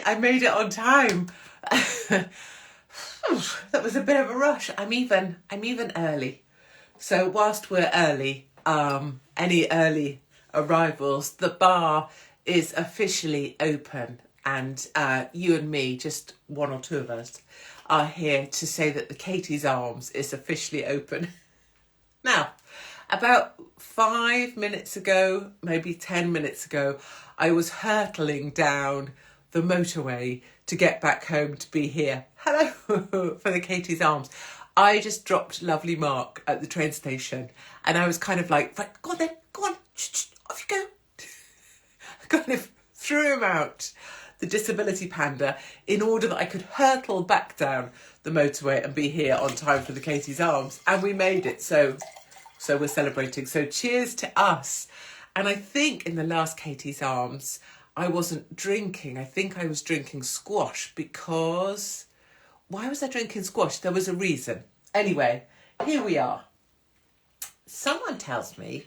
I made it on time. That was a bit of a rush. I'm even early. So whilst we're early, any early arrivals, the bar is officially open, and you and me, just one or two of us, are here to say that the Katie's Arms is officially open. Now, about 5 minutes ago, maybe 10 minutes ago, I was hurtling down the motorway to get back home to be here. Hello for the Katie's Arms. I just dropped lovely Mark at the train station, and I was kind of like, right, go on then, go on, shh, off you go. I kind of threw him out, the disability panda, in order that I could hurtle back down the motorway and be here on time for the Katie's Arms. And we made it, so we're celebrating. So cheers to us. And I think in the last Katie's Arms, I wasn't drinking. I think I was drinking squash because... Why was I drinking squash? There was a reason. Anyway, here we are. Someone tells me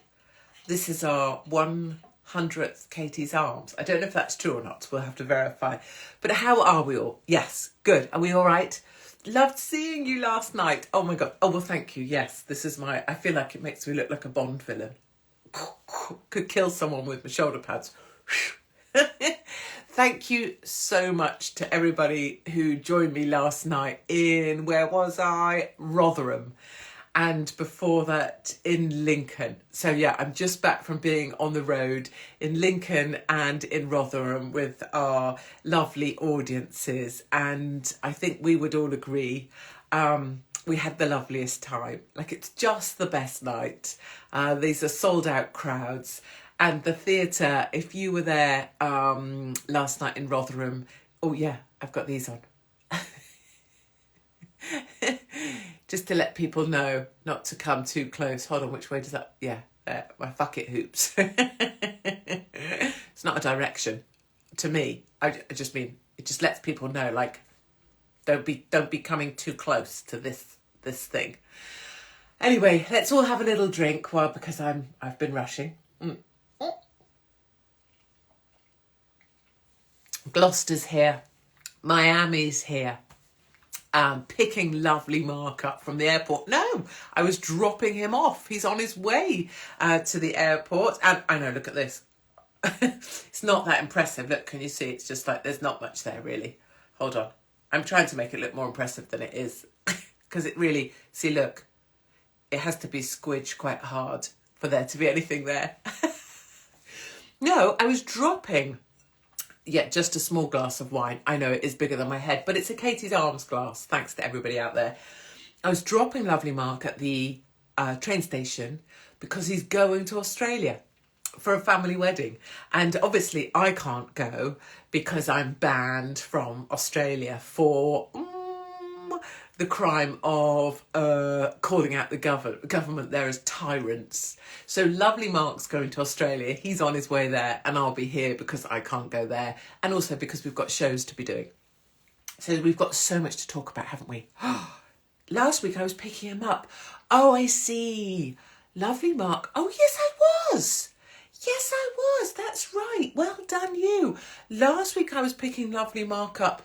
this is our 100th Katie's Arms. I don't know if that's true or not. We'll have to verify. But how are we all? Yes, good. Are we all right? Loved seeing you last night. Oh my God. Oh, well, thank you. Yes, this is I feel like it makes me look like a Bond villain. Could kill someone with my shoulder pads. Thank you so much to everybody who joined me last night in, where was I? Rotherham. And before that in Lincoln. So yeah, I'm just back from being on the road in Lincoln and in Rotherham with our lovely audiences. And I think we would all agree we had the loveliest time. Like, it's just the best night. These are sold out crowds. And the theatre, if you were there last night in Rotherham, oh yeah, I've got these on. Just to let people know not to come too close. Hold on, which way does that... Yeah, there, my fuck it hoops. It's not a direction to me. I just mean, it just lets people know, like, don't be coming too close to this thing. Anyway, let's all have a little drink because I've been rushing. Gloucester's here, Miami's here, picking lovely Mark up from the airport. No, I was dropping him off. He's on his way to the airport. And I know, look at this. It's not that impressive. Look, can you see? It's just like there's not much there, really. Hold on. I'm trying to make it look more impressive than it is. Because it really, see, look, it has to be squidged quite hard for there to be anything there. No, I was dropping... Yeah, just a small glass of wine. I know it is bigger than my head, but it's a Katie's Arms glass, thanks to everybody out there. I was dropping lovely Mark at the train station because he's going to Australia for a family wedding. And obviously I can't go because I'm banned from Australia for the crime of calling out the government there as tyrants. So lovely Mark's going to Australia. He's on his way there, and I'll be here because I can't go there. And also because we've got shows to be doing. So we've got so much to talk about, haven't we? Last week I was picking him up. Oh, I see. Lovely Mark. Oh, yes, I was. Yes, I was. That's right. Well done, you. Last week I was picking lovely Mark up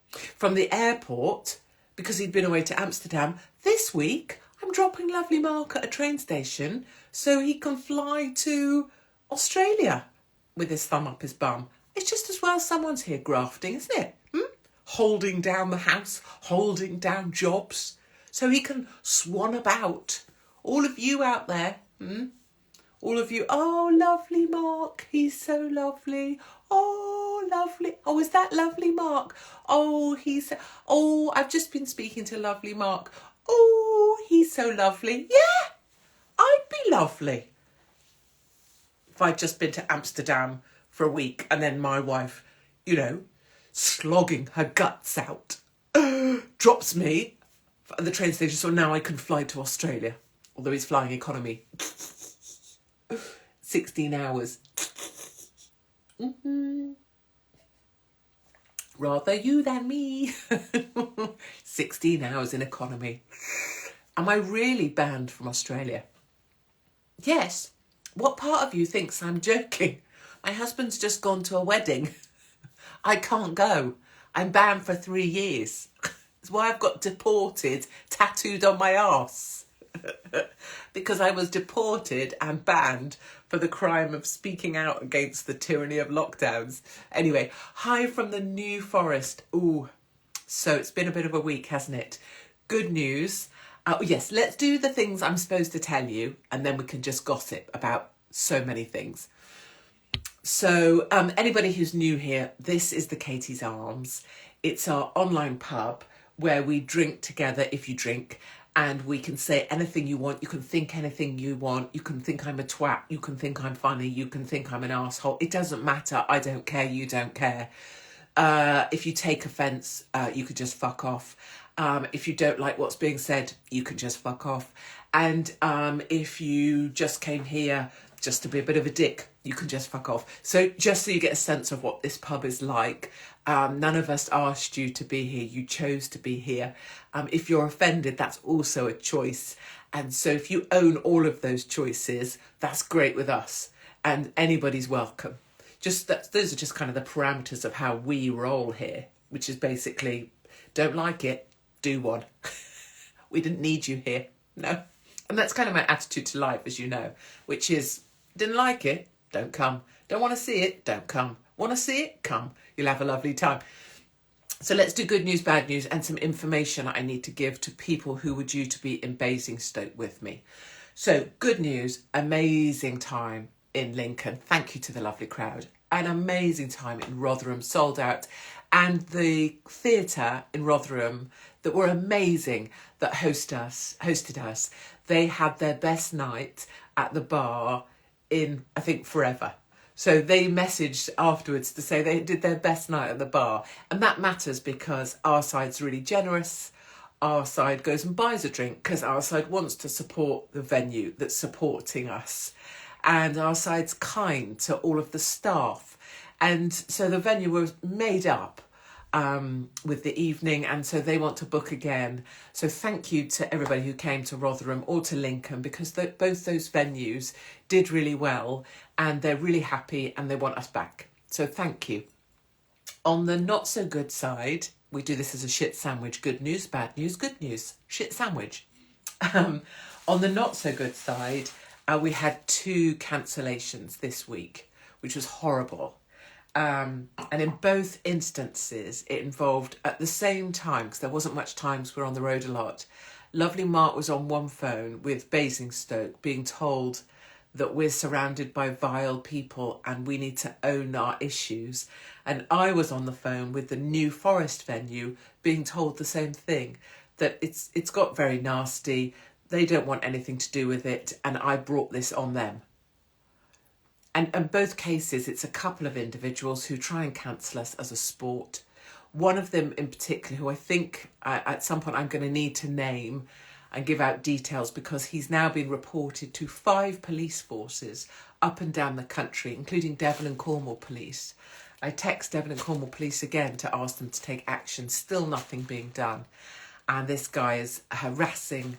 from the airport because he'd been away to Amsterdam. This week, I'm dropping lovely Mark at a train station so he can fly to Australia with his thumb up his bum. It's just as well someone's here grafting, isn't it? Holding down the house, holding down jobs, so he can swan about. All of you out there, all of you, oh, lovely Mark, he's so lovely. Oh, lovely. Oh, is that lovely Mark? Oh, I've just been speaking to lovely Mark. Oh, he's so lovely. Yeah, I'd be lovely if I'd just been to Amsterdam for a week and then my wife, slogging her guts out, drops me at the train station so now I can fly to Australia. Although he's flying economy. 16 hours. Rather you than me. 16 hours in economy. Am I really banned from Australia? Yes. What part of you thinks I'm joking? My husband's just gone to a wedding. I can't go. I'm banned for 3 years. That's why I've got deported tattooed on my arse. Because I was deported and banned for the crime of speaking out against the tyranny of lockdowns. Anyway, hi from the New Forest. Ooh, so it's been a bit of a week, hasn't it? Good news. Yes, let's do the things I'm supposed to tell you, and then we can just gossip about so many things. So anybody who's new here, this is the Katie's Arms. It's our online pub where we drink together if you drink, and we can say anything you want. You can think anything you want. You can think I'm a twat. You can think I'm funny. You can think I'm an asshole. It doesn't matter. I don't care. You don't care. If you take offence, you could just fuck off. If you don't like what's being said, you can just fuck off. And if you just came here just to be a bit of a dick, you can just fuck off. So just so you get a sense of what this pub is like, none of us asked you to be here. You chose to be here. If you're offended, that's also a choice. And so if you own all of those choices, that's great with us. And anybody's welcome. Those are just kind of the parameters of how we roll here, which is basically, don't like it, do one. We didn't need you here, no. And that's kind of my attitude to life, as you know, which is, didn't like it, don't come. Don't want to see it, don't come. Want to see it, come. You'll have a lovely time. So let's do good news, bad news, and some information I need to give to people who were due to be in Basingstoke with me. So good news, amazing time in Lincoln. Thank you to the lovely crowd. An amazing time in Rotherham, sold out. And the theatre in Rotherham that were amazing, that hosted us, they had their best night at the bar in, I think, forever. So they messaged afterwards to say they did their best night at the bar. And that matters because our side's really generous. Our side goes and buys a drink because our side wants to support the venue that's supporting us. And our side's kind to all of the staff. And so the venue was made up with the evening, and so they want to book again. So thank you to everybody who came to Rotherham or to Lincoln, because both those venues did really well and they're really happy and they want us back. So thank you. On the not so good side, we do this as a shit sandwich. Good news, bad news, good news. Shit sandwich. On the not so good side, we had 2 cancellations this week, which was horrible. And in both instances, it involved at the same time, because there wasn't much time because we're on the road a lot. Lovely Mark was on one phone with Basingstoke being told that we're surrounded by vile people and we need to own our issues. And I was on the phone with the New Forest venue being told the same thing, that it's got very nasty. They don't want anything to do with it. And I brought this on them. And in both cases, it's a couple of individuals who try and cancel us as a sport. One of them in particular, who I think at some point I'm going to need to name and give out details, because he's now been reported to 5 police forces up and down the country, including Devon and Cornwall Police. I text Devon and Cornwall Police again to ask them to take action. Still nothing being done. And this guy is harassing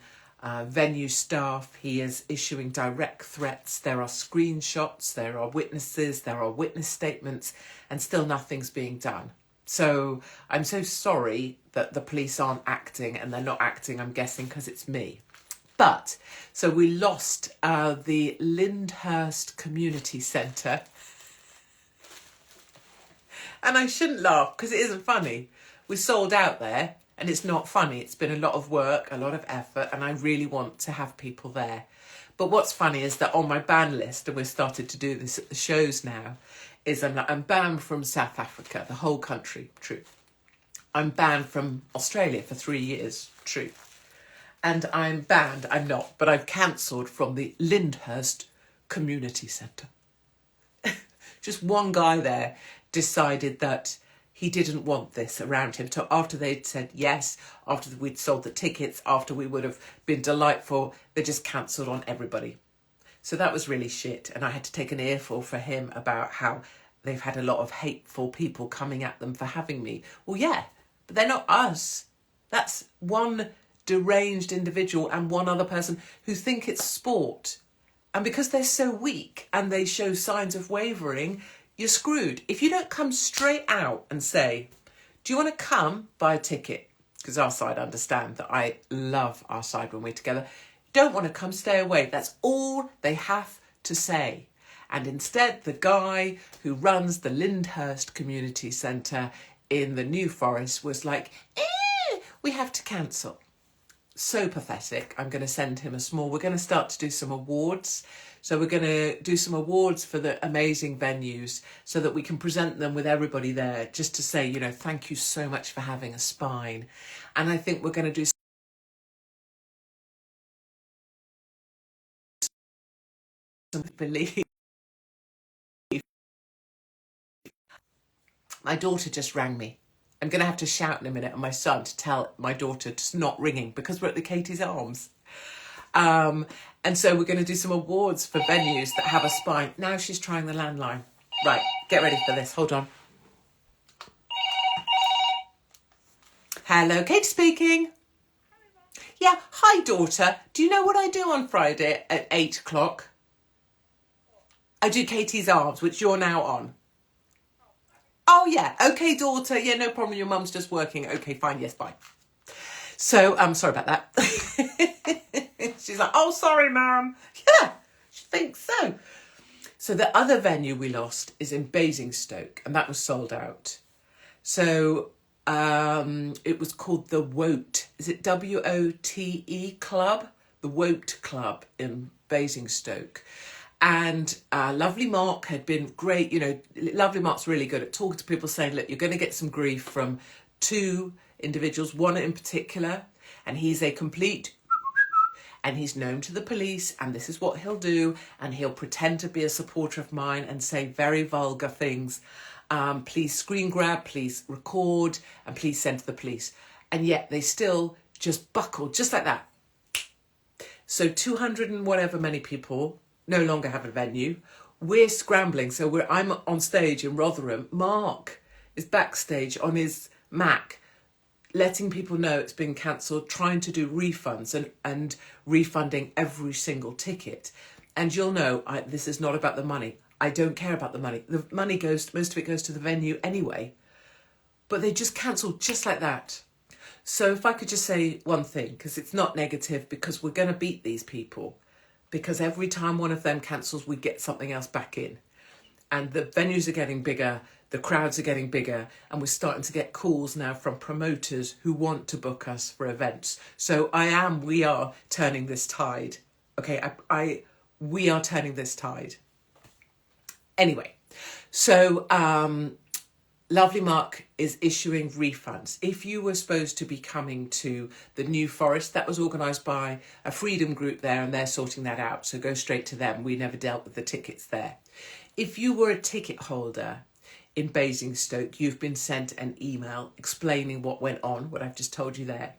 venue staff. He is issuing direct threats. There are screenshots, there are witnesses, there are witness statements, and still nothing's being done. So I'm so sorry that the police aren't acting, and they're not acting, I'm guessing, because it's me. But, so we lost the Lyndhurst Community Centre. And I shouldn't laugh, because it isn't funny. We sold out there. And it's not funny. It's been a lot of work, a lot of effort, and I really want to have people there. But what's funny is that on my ban list, and we've started to do this at the shows now, is I'm banned from South Africa, the whole country, true. I'm banned from Australia for 3 years, true. And I'm not, but I've cancelled from the Lyndhurst Community Centre. Just one guy there decided that he didn't want this around him. So after they'd said yes, after we'd sold the tickets, after we would have been delightful, they just cancelled on everybody. So that was really shit. And I had to take an earful for him about how they've had a lot of hateful people coming at them for having me. Well, yeah, but they're not us. That's one deranged individual and one other person who think it's sport. And because they're so weak and they show signs of wavering, you're screwed. If you don't come straight out and say, do you want to come buy a ticket? Because our side understand that I love our side when we're together. Don't want to come, stay away. That's all they have to say. And instead, the guy who runs the Lyndhurst Community Centre in the New Forest was like, we have to cancel. So pathetic. I'm going to send him we're going to start to do some awards. So we're going to do some awards for the amazing venues so that we can present them with everybody there, just to say, thank you so much for having a spine. And I think we're going to do some belief. My daughter just rang me. I'm going to have to shout in a minute at my son to tell my daughter to not ringing because we're at the Katie's Arms. And so we're going to do some awards for venues that have a spine. Now she's trying the landline. Right, get ready for this. Hold on. Hello, Katie speaking. Yeah, hi daughter. Do you know what I do on Friday at 8 o'clock? I do Katie's Arms, which you're now on. Oh yeah, okay daughter. Yeah, no problem. Your mum's just working. Okay, fine. Yes, bye. So, sorry about that. She's like, oh, sorry, ma'am. Yeah, she thinks so. So the other venue we lost is in Basingstoke, and that was sold out. So it was called the Wote. Is it WOTE Club? The Wote Club in Basingstoke. And Lovely Mark had been great. Lovely Mark's really good at talking to people, saying, look, you're going to get some grief from two individuals, one in particular, and he's a complete, and he's known to the police, and this is what he'll do, and he'll pretend to be a supporter of mine and say very vulgar things. Please screen grab, please record, and please send to the police. And yet they still just buckled, just like that. So 200 and whatever many people no longer have a venue. We're scrambling. So I'm on stage in Rotherham. Mark is backstage on his Mac, letting people know it's been cancelled, trying to do refunds and refunding every single ticket. And you'll know, this is not about the money. I don't care about the money. The money most of it goes to the venue anyway. But they just cancelled just like that. So if I could just say one thing, because it's not negative, because we're going to beat these people. Because every time one of them cancels, we get something else back in. And the venues are getting bigger, the crowds are getting bigger, and we're starting to get calls now from promoters who want to book us for events. So we are turning this tide. Okay, we are turning this tide. Anyway, so Lovely Mark is issuing refunds. If you were supposed to be coming to the New Forest, that was organised by a freedom group there, and they're sorting that out. So go straight to them. We never dealt with the tickets there. If you were a ticket holder in Basingstoke, you've been sent an email explaining what went on, what I've just told you there.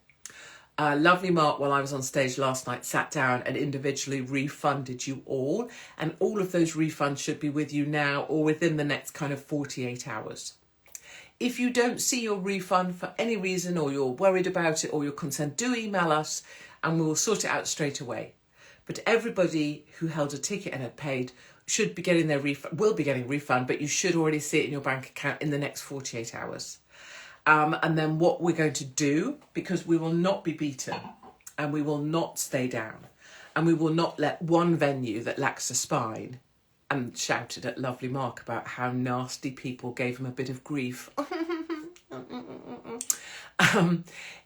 Lovely Mark, while I was on stage last night, sat down and individually refunded you all. And all of those refunds should be with you now or within the next kind of 48 hours. If you don't see your refund for any reason, or you're worried about it, or you're concerned, do email us and we will sort it out straight away. But everybody who held a ticket and had paid should be getting their refund, will be getting a refund, but you should already see it in your bank account in the next 48 hours. And then what we're going to do, because we will not be beaten and we will not stay down and we will not let one venue that lacks a spine, and shouted at Lovely Mark about how nasty people gave him a bit of grief,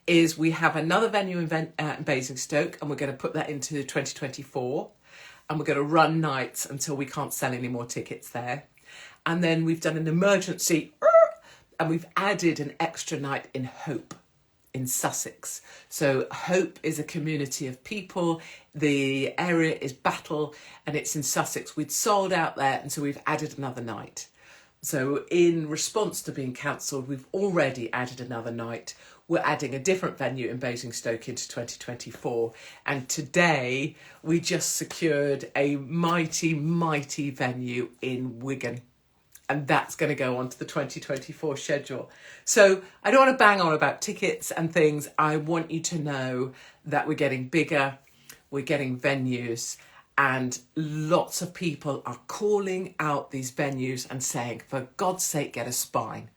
is we have another venue in Basingstoke, and we're going to put that into 2024, and we're going to run nights until we can't sell any more tickets there. And then we've done an emergency, and we've added an extra night in Hope in Sussex. So Hope is a community of people. The area is Battle, and it's in Sussex. We'd sold out there, and so we've added another night. So in response to being cancelled, we've already added another night. We're adding a different venue in Basingstoke into 2024. And today we just secured a mighty, mighty venue in Wigan. And that's going to go on to the 2024 schedule. So I don't want to bang on about tickets and things. I want you to know that we're getting bigger, we're getting venues, And lots of people are calling out these venues and saying, for God's sake, get a spine.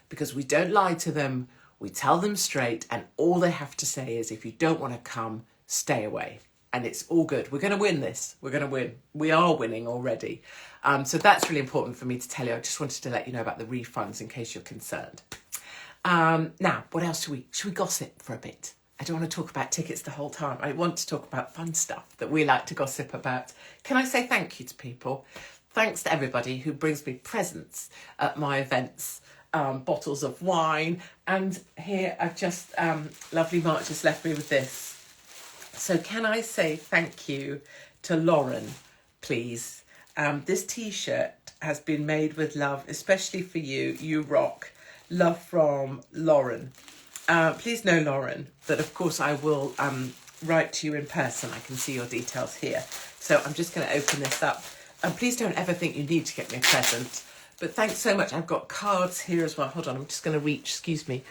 Because we don't lie to them, we tell them straight, and all they have to say is, if you don't want to come, stay away. And it's all good. We're going to win this. We're going to win. We are winning already. So that's really important for me to tell you. I just wanted to let you know about the refunds in case you're concerned. Now, what else should we gossip for a bit? I don't want to talk about tickets the whole time. I want to talk about fun stuff that we like to gossip about. Can I say thank you to people? Thanks to everybody who brings me presents at my events, bottles of wine. And here I've just, lovely Mark just left me with this. So can I say thank you to Lauren, please? This T-shirt has been made with love, especially for you. You rock. Love from Lauren. Please know, Lauren, that of course I will write to you in person. I can see your details here. So I'm just going to open this up. And please don't ever think you need to get me a present. But thanks so much. I've got cards here as well. Hold on, I'm just going to reach. Excuse me.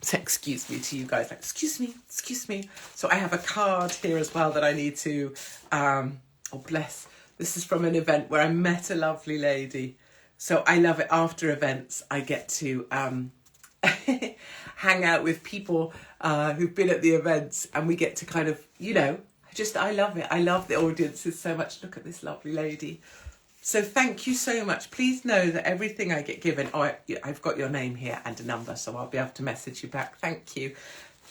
Say excuse me to you guys. Like, excuse me. So I have a card here as well that I need to... oh, bless. This is from an event where I met a lovely lady. So I love it. After events, I get to... hang out with people who've been at the events, and we get to kind of, I love it. I love the audiences so much. Look at this lovely lady. So thank you so much. Please know that everything I get given, I've got your name here and a number, so I'll be able to message you back. Thank you.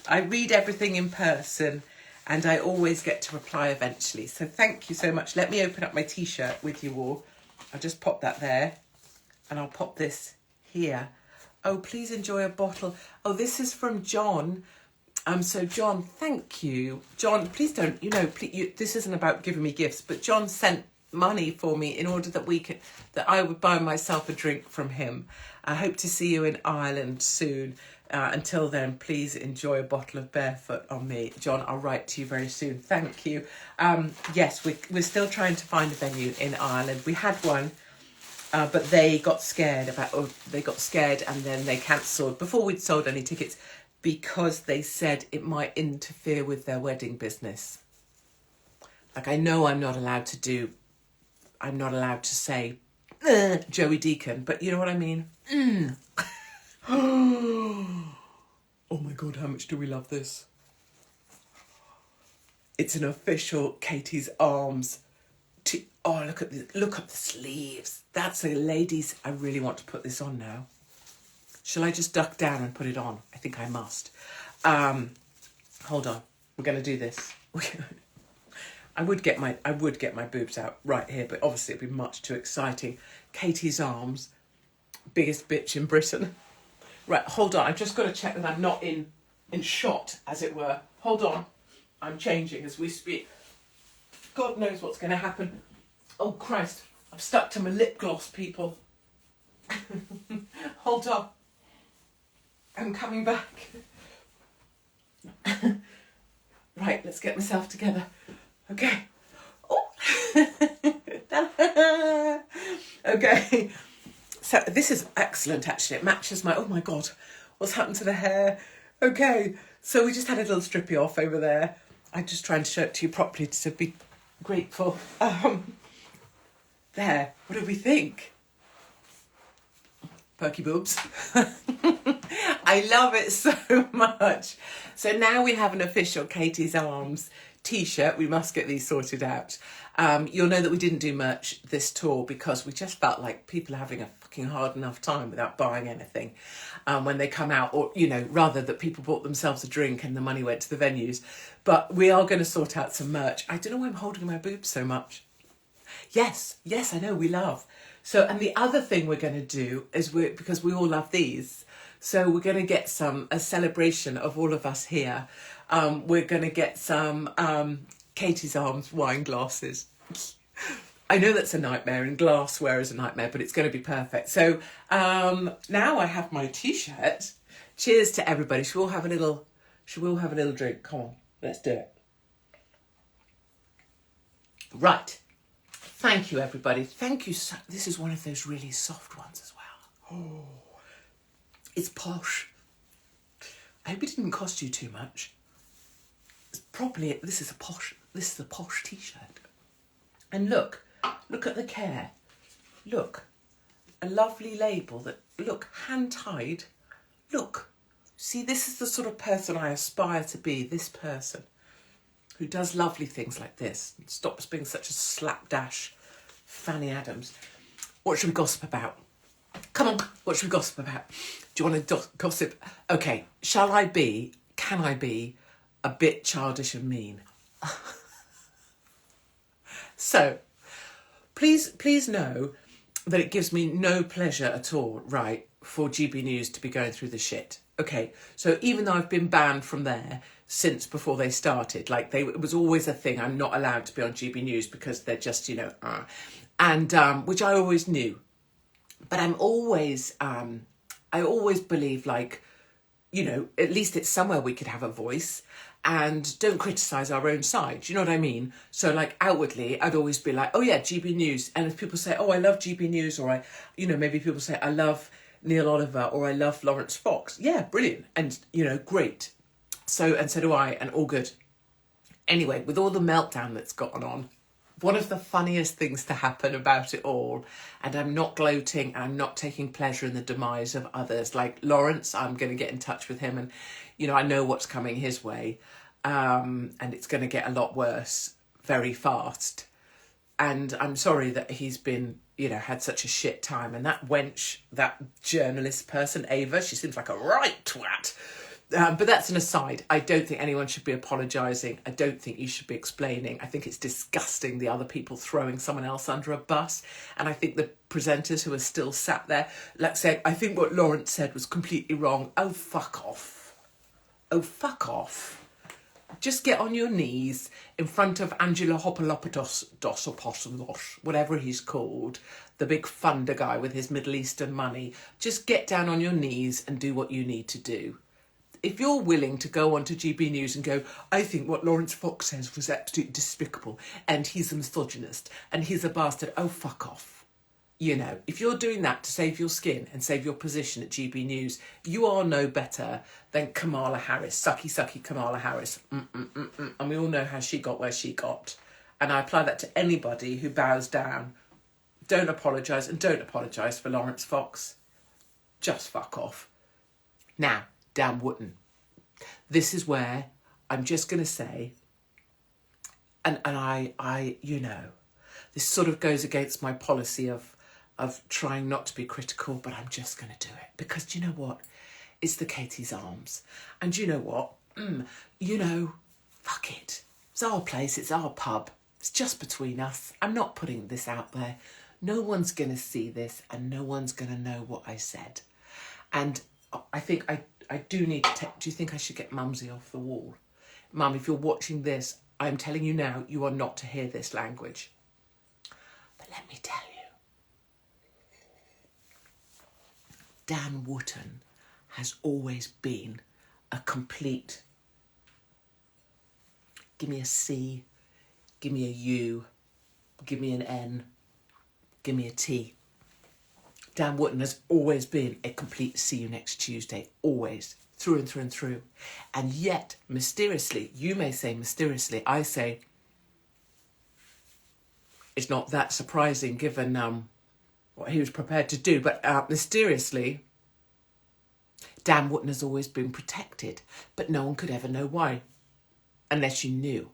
I read everything in person and I always get to reply eventually. So thank you so much. Let me open up my T-shirt with you all. I'll just pop that there and I'll pop this here. Oh, please enjoy a bottle. Oh, this is from John. So John, thank you. John, please don't, this isn't about giving me gifts, but John sent money for me in order that I would buy myself a drink from him. I hope to see you in Ireland soon. Until then, please enjoy a bottle of Barefoot on me. John, I'll write to you very soon. Thank you. Yes, we're still trying to find a venue in Ireland. We had one. But they got scared and then they cancelled before we'd sold any tickets because they said it might interfere with their wedding business. Like, I know I'm not allowed to say Joey Deacon, but you know what I mean? Oh my God, how much do we love this? It's an official Katie's Arms. Oh, look up the sleeves. That's a lady's. I really want to put this on now. Shall I just duck down and put it on? I think I must. Hold on. We're going to do this. I would get my boobs out right here, but obviously it'd be much too exciting. Katie's Arms, biggest bitch in Britain. Right, hold on. I've just got to check that I'm not in shot, as it were. Hold on. I'm changing as we speak. God knows what's going to happen. Oh, Christ. I'm stuck to my lip gloss, people. Hold on. I'm coming back. Right, let's get myself together. Okay. Oh. Okay. So this is excellent, actually. It matches my... Oh, my God. What's happened to the hair? Okay. So we just had a little strippy off over there. I'm just trying to show it to you properly to be grateful. There. What do we think? Perky boobs. I love it so much. So now we have an official Katie's Arms T-shirt. We must get these sorted out. You'll know that we didn't do merch this tour because we just felt like people are having a fucking hard enough time without buying anything when they come out, or, rather that people bought themselves a drink and the money went to the venues. But we are going to sort out some merch. I don't know why I'm holding my boobs so much. Yes, I know, we love. So, and the other thing we're going to do is because we all love these, so we're going to get a celebration of all of us here. We're going to get some Katie's Arms wine glasses. I know that's a nightmare and glassware is a nightmare, but it's going to be perfect. So now I have my T-shirt. Cheers to everybody. Should we all have a little drink? Come on, let's do it. Right. Thank you, everybody. Thank you. This is one of those really soft ones as well. Oh, it's posh. I hope it didn't cost you too much. This is a posh This is a posh T-shirt. And look at the care. Look, a lovely label that, look, hand-tied. Look, see, this is the sort of person I aspire to be, this person who does lovely things like this and stops being such a slapdash Fanny Adams. What should we gossip about? Come on, what should we gossip about? Do you want to gossip? Okay, can I be a bit childish and mean? So, please know that it gives me no pleasure at all, right, for GB News to be going through the shit. Okay, so even though I've been banned from there since before they started, like it was always a thing, I'm not allowed to be on GB News because they're just, and which I always knew. But I always believe, like, at least it's somewhere we could have a voice and don't criticise our own side. Do you know what I mean? So, like, outwardly, I'd always be like, oh, yeah, GB News. And if people say, oh, I love GB News, or maybe people say, I love Neil Oliver, or I love Lawrence Fox. Yeah, brilliant. And, great. So do I, and all good. Anyway, with all the meltdown that's gone on, one of the funniest things to happen about it all, and I'm not gloating, and I'm not taking pleasure in the demise of others. Like Lawrence, I'm going to get in touch with him, and, I know what's coming his way, and it's going to get a lot worse very fast. And I'm sorry that he's been, had such a shit time. And that wench, that journalist person, Ava, she seems like a right twat. But that's an aside. I don't think anyone should be apologising. I don't think you should be explaining. I think it's disgusting, the other people throwing someone else under a bus. And I think the presenters who are still sat there, like saying, I think what Lawrence said was completely wrong. Oh, fuck off. Oh, fuck off. Just get on your knees in front of Angela Hopalopoulos, whatever he's called, the big funder guy with his Middle Eastern money. Just get down on your knees and do what you need to do. If you're willing to go onto GB News and go, I think what Lawrence Fox says was absolutely despicable, and he's a misogynist, and he's a bastard, oh, fuck off. If you're doing that to save your skin and save your position at GB News, you are no better than Kamala Harris, sucky Kamala Harris. And we all know how she got where she got. And I apply that to anybody who bows down. Don't apologise, and don't apologise for Lawrence Fox. Just fuck off. Now, Dan Wootton. This is where I'm just going to say, and I this sort of goes against my policy of trying not to be critical, but I'm just going to do it. Because do you know what? It's the Katie's Arms. And do you know what? Fuck it. It's our place, it's our pub. It's just between us. I'm not putting this out there. No one's going to see this, and no one's going to know what I said. And I think I do need to do you think I should get Mumsy off the wall? Mum, if you're watching this, I'm telling you now, you are not to hear this language. But let me tell you, Dan Wootton has always been a complete, give me a C, give me a U, give me an N, give me a T. Dan Wootton has always been a complete see you next Tuesday, always, through and through and through. And yet, mysteriously, you may say mysteriously, I say, it's not that surprising given what he was prepared to do, but mysteriously, Dan Wootton has always been protected, but no one could ever know why, unless you knew.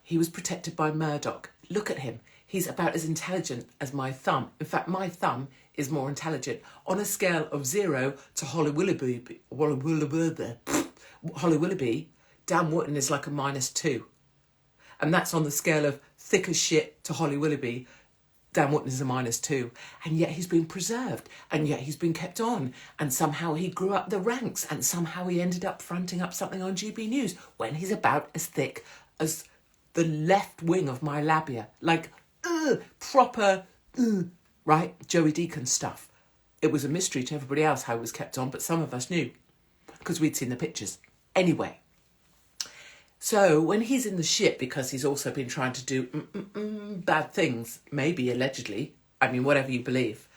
He was protected by Murdoch. Look at him. He's about as intelligent as my thumb. In fact, my thumb is more intelligent. On a scale of 0 to Holly Willoughby, Dan Wootton is like a -2. And that's on the scale of thick as shit to Holly Willoughby. Dan Wootton is a -2. And yet he's been preserved. And yet he's been kept on. And somehow he grew up the ranks. And somehow he ended up fronting up something on GB News when he's about as thick as the left wing of my labia. Like, proper, right? Joey Deacon stuff. It was a mystery to everybody else how it was kept on, but some of us knew because we'd seen the pictures. Anyway, so when he's in the shit because he's also been trying to do bad things, maybe allegedly, I mean, whatever you believe,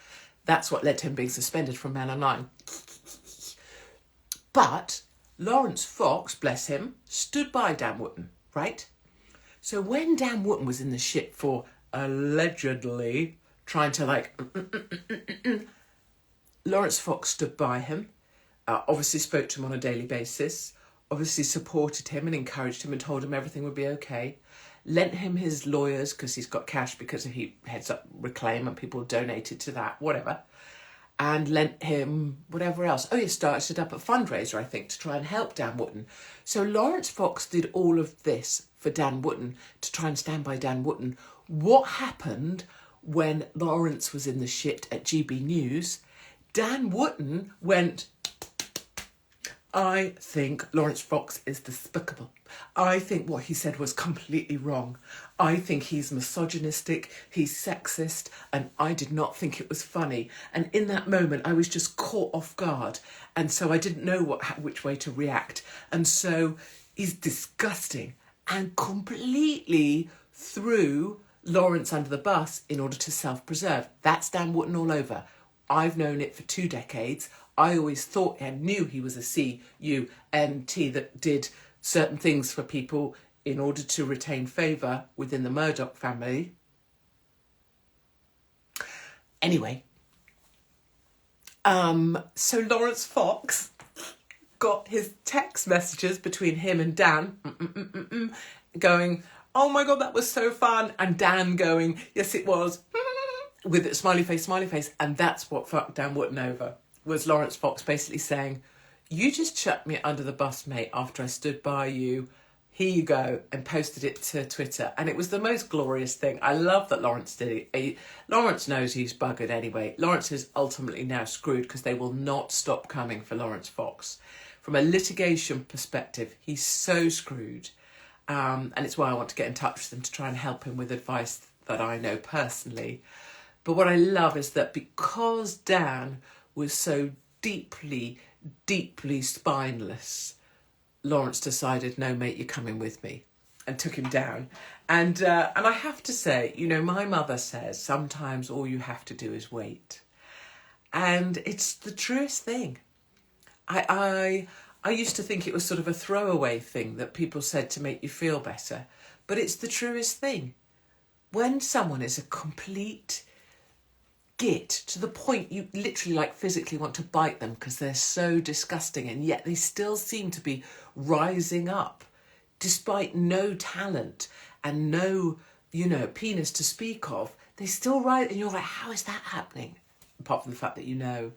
that's what led to him being suspended from Man Online. But Lawrence Fox, bless him, stood by Dan Wootton, right? So when Dan Wootton was in the shit for allegedly trying to Laurence Fox stood by him, obviously spoke to him on a daily basis, obviously supported him and encouraged him and told him everything would be okay, lent him his lawyers because he's got cash because he heads up Reclaim and people donated to that, whatever, and lent him whatever else. Oh, he started up a fundraiser, I think, to try and help Dan Wootton. So Laurence Fox did all of this for Dan Wootton, to try and stand by Dan Wootton. What happened when Laurence was in the shit at GB News? Dan Wootton went, I think Laurence Fox is despicable. I think what he said was completely wrong. I think he's misogynistic, he's sexist, and I did not think it was funny. And in that moment, I was just caught off guard. And so I didn't know which way to react. And so he's disgusting and completely threw Laurence under the bus in order to self-preserve. That's Dan Wootton all over. I've known it for 2 decades. I always thought and knew he was a C-U-N-T that did certain things for people in order to retain favour within the Murdoch family. Anyway, so Laurence Fox got his text messages between him and Dan going, oh my God, that was so fun. And Dan going, yes, it was. With it, smiley face. And that's what fucked Dan Wootton over, was Laurence Fox basically saying, you just chucked me under the bus, mate, after I stood by you. Here you go, and posted it to Twitter. And it was the most glorious thing. I love that Laurence did it. Laurence knows he's buggered anyway. Laurence is ultimately now screwed because they will not stop coming for Laurence Fox. From a litigation perspective, he's so screwed. And it's why I want to get in touch with them to try and help him with advice that I know personally. But what I love is that because Dan was so deeply, deeply spineless, Laurence decided, no, mate, you're coming with me, and took him down. And I have to say, you know, my mother says sometimes all you have to do is wait. And it's the truest thing. I used to think it was sort of a throwaway thing that people said to make you feel better. But it's the truest thing. When someone is a complete git to the point you literally physically want to bite them because they're so disgusting, and yet they still seem to be rising up despite no talent and no, penis to speak of. They still rise, and you're like, how is that happening? Apart from the fact that you know.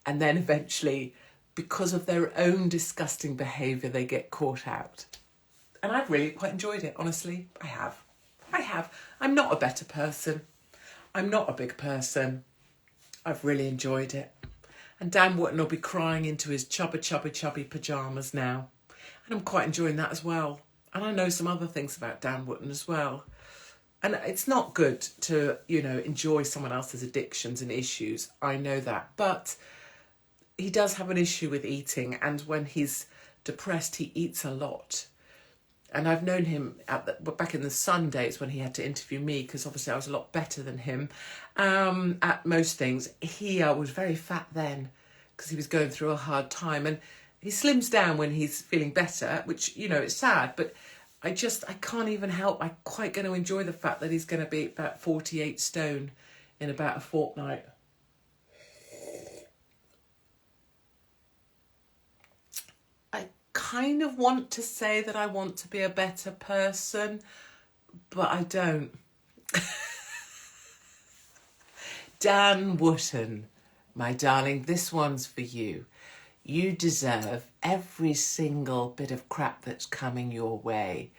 And then eventually, because of their own disgusting behaviour, they get caught out. And I've really quite enjoyed it, honestly. I have. I'm not a better person. I'm not a big person. I've really enjoyed it. And Dan Wootton will be crying into his chubby pyjamas now. And I'm quite enjoying that as well. And I know some other things about Dan Wootton as well. And it's not good to, enjoy someone else's addictions and issues. I know that. But he does have an issue with eating. And when he's depressed, he eats a lot. And I've known him back in the Sun days when he had to interview me, because obviously I was a lot better than him at most things. He was very fat then because he was going through a hard time. And he slims down when he's feeling better, which, it's sad. But I can't even help. I'm quite going to enjoy the fact that he's going to be about 48 stone in about a fortnight. Kind of want to say that I want to be a better person, but I don't. Dan Wootton, my darling, this one's for you. You deserve every single bit of crap that's coming your way.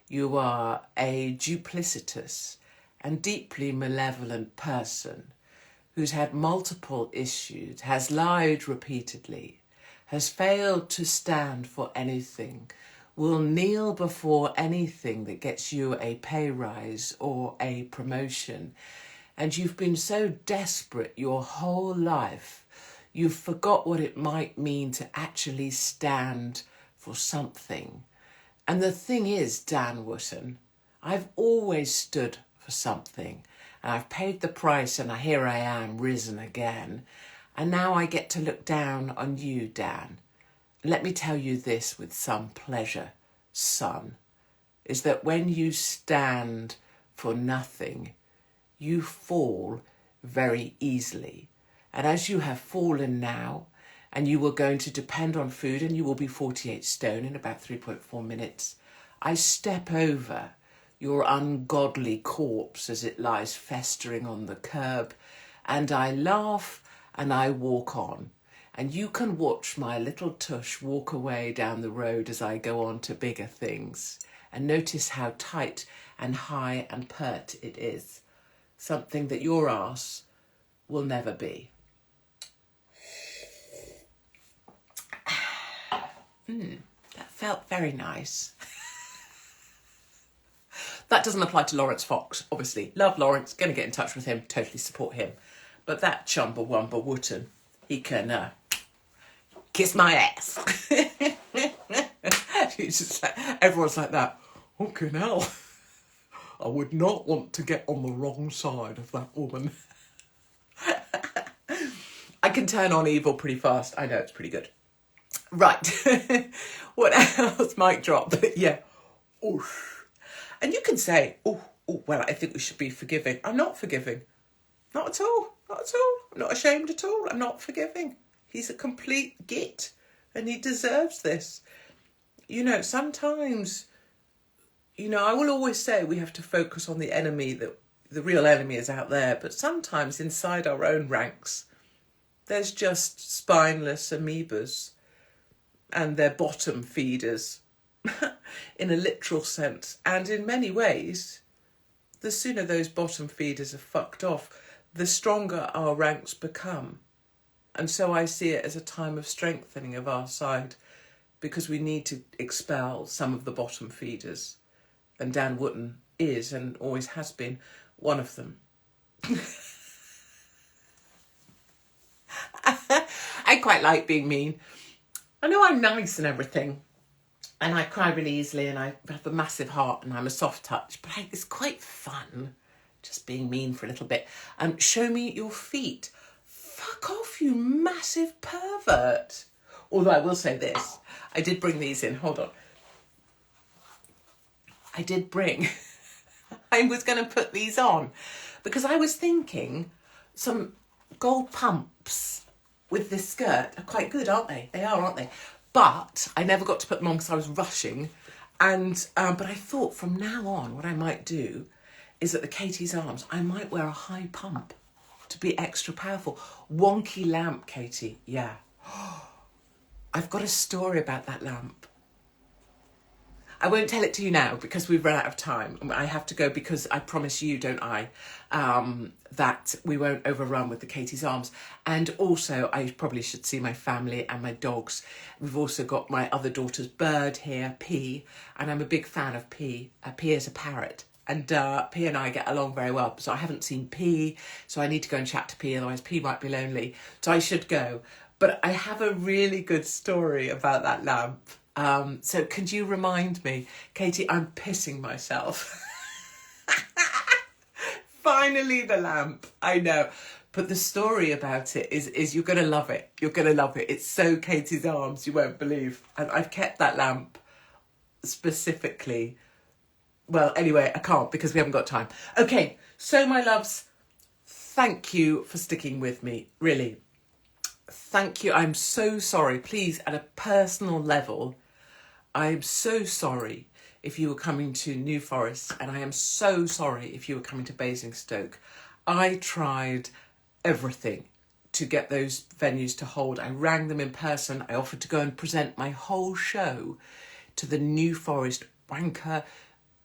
You are a duplicitous and deeply malevolent person who's had multiple issues, has lied repeatedly, has failed to stand for anything, will kneel before anything that gets you a pay rise or a promotion. And you've been so desperate your whole life, you've forgot what it might mean to actually stand for something. And the thing is, Dan Wootton, I've always stood for something, and I've paid the price, and here I am, risen again. And now I get to look down on you, Dan. Let me tell you this with some pleasure, son. is that when you stand for nothing, you fall very easily. And as you have fallen now, and you were going to depend on food, and you will be 48 stone in about 3.4 minutes, I step over your ungodly corpse as it lies festering on the curb, and I laugh and I walk on. And you can watch my little tush walk away down the road as I go on to bigger things, and notice how tight and high and pert it is, something that your arse will never be. That felt very nice. That doesn't apply to Lawrence Fox, obviously. Love Lawrence, going to get in touch with him, totally support him. But that Chumbawamba Wooten, he can kiss my ass. It's just like, everyone's like that. Okay, now, I would not want to get on the wrong side of that woman. I can turn on evil pretty fast. I know, it's pretty good. Right. What else? Mic drop. Yeah. Oof. And you can say, oh, well, I think we should be forgiving. I'm not forgiving. Not at all. Not at all. I'm not ashamed at all. I'm not forgiving. He's a complete git and he deserves this. You know, sometimes, you know, I will always say we have to focus on the enemy, that the real enemy is out there. But sometimes inside our own ranks, there's just spineless amoebas and they're bottom feeders in a literal sense. And in many ways, the sooner those bottom feeders are fucked off, the stronger our ranks become. And so I see it as a time of strengthening of our side, because we need to expel some of the bottom feeders. And Dan Wootton is, and always has been, one of them. I quite like being mean. I know I'm nice and everything, and I cry really easily, and I have a massive heart, and I'm a soft touch, but it's quite fun just being mean for a little bit. Show me your feet. Fuck off, you massive pervert. Although I will say this, I did bring these in. Hold on. I was going to put these on because I was thinking some gold pumps with this skirt are quite good, aren't they? They are, aren't they? But I never got to put them on because I was rushing. And but I thought from now on, what I might do is at the Katie's Arms, I might wear a high pump to be extra powerful. Wonky lamp, Katie. Yeah. I've got a story about that lamp. I won't tell it to you now because we've run out of time. I have to go because I promise you, don't I, that we won't overrun with the Katie's Arms. And also, I probably should see my family and my dogs. We've also got my other daughter's bird here, P, and I'm a big fan of P. P is a parrot. And P and I get along very well. So I haven't seen P, so I need to go and chat to P, otherwise P might be lonely. So I should go. But I have a really good story about that lamp. So could you remind me? Katie, I'm pissing myself. Finally the lamp, I know. But the story about it is you're going to love it. You're going to love it. It's so Katie's Arms, you won't believe. And I've kept that lamp specifically. Well, anyway, I can't because we haven't got time. Okay, so my loves, thank you for sticking with me, really. Thank you. I'm so sorry. Please, at a personal level, I'm so sorry if you were coming to New Forest, and I am so sorry if you were coming to Basingstoke. I tried everything to get those venues to hold. I rang them in person. I offered to go and present my whole show to the New Forest wanker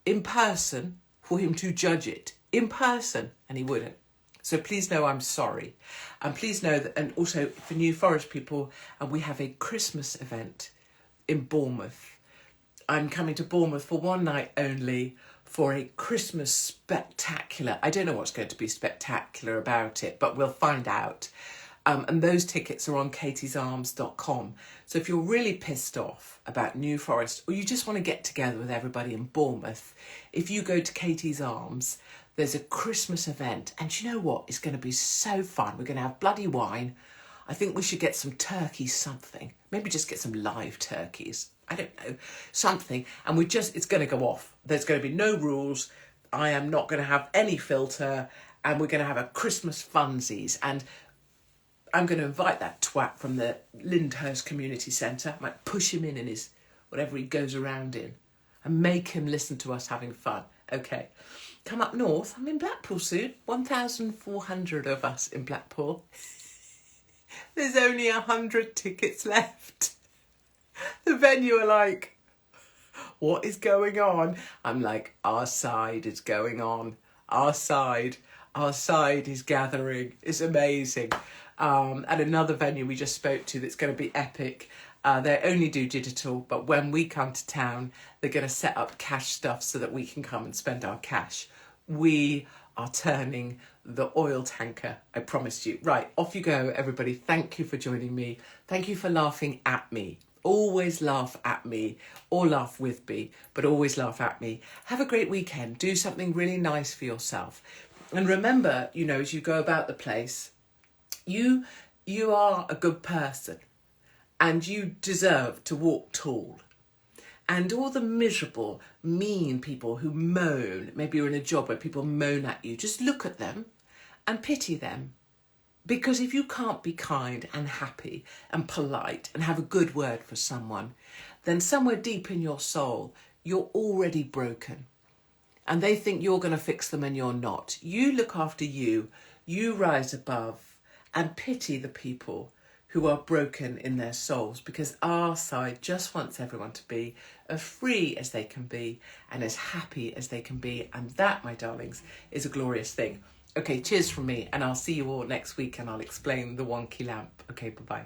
in person for him to judge it in person, and he wouldn't. So please know I'm sorry. And please know that, and also for New Forest people, we have a Christmas event in Bournemouth. I'm coming to Bournemouth for one night only for a Christmas spectacular. I don't know what's going to be spectacular about it, but we'll find out. And those tickets are on katiesarms.com. So if you're really pissed off about New Forest, or you just want to get together with everybody in Bournemouth, if you go to Katie's Arms, there's a Christmas event. And you know what? It's going to be so fun. We're going to have bloody wine. I think we should get some turkeys, something. Maybe just get some live turkeys. I don't know, something. And it's going to go off. There's going to be no rules. I am not going to have any filter. And we're going to have a Christmas funsies. And I'm going to invite that twat from the Lyndhurst Community Centre. I might push him in his, whatever he goes around in, and make him listen to us having fun. Okay. Come up north. I'm in Blackpool soon. 1,400 of us in Blackpool. There's only 100 tickets left. The venue are like, what is going on? I'm like, our side is going on. Our side is gathering. It's amazing. At another venue we just spoke to that's going to be epic. They only do digital, but when we come to town, they're going to set up cash stuff so that we can come and spend our cash. We are turning the oil tanker, I promise you. Right, off you go, everybody. Thank you for joining me. Thank you for laughing at me. Always laugh at me, or laugh with me, but always laugh at me. Have a great weekend. Do something really nice for yourself. And remember, you know, as you go about the place, you are a good person and you deserve to walk tall. And all the miserable, mean people who moan, maybe you're in a job where people moan at you, just look at them and pity them. Because if you can't be kind and happy and polite and have a good word for someone, then somewhere deep in your soul, you're already broken. And they think you're going to fix them and you're not. You look after you, you rise above and pity the people who are broken in their souls, because our side just wants everyone to be as free as they can be and as happy as they can be. And that, my darlings, is a glorious thing. Okay, cheers from me, and I'll see you all next week and I'll explain the wonky lamp. Okay, bye-bye.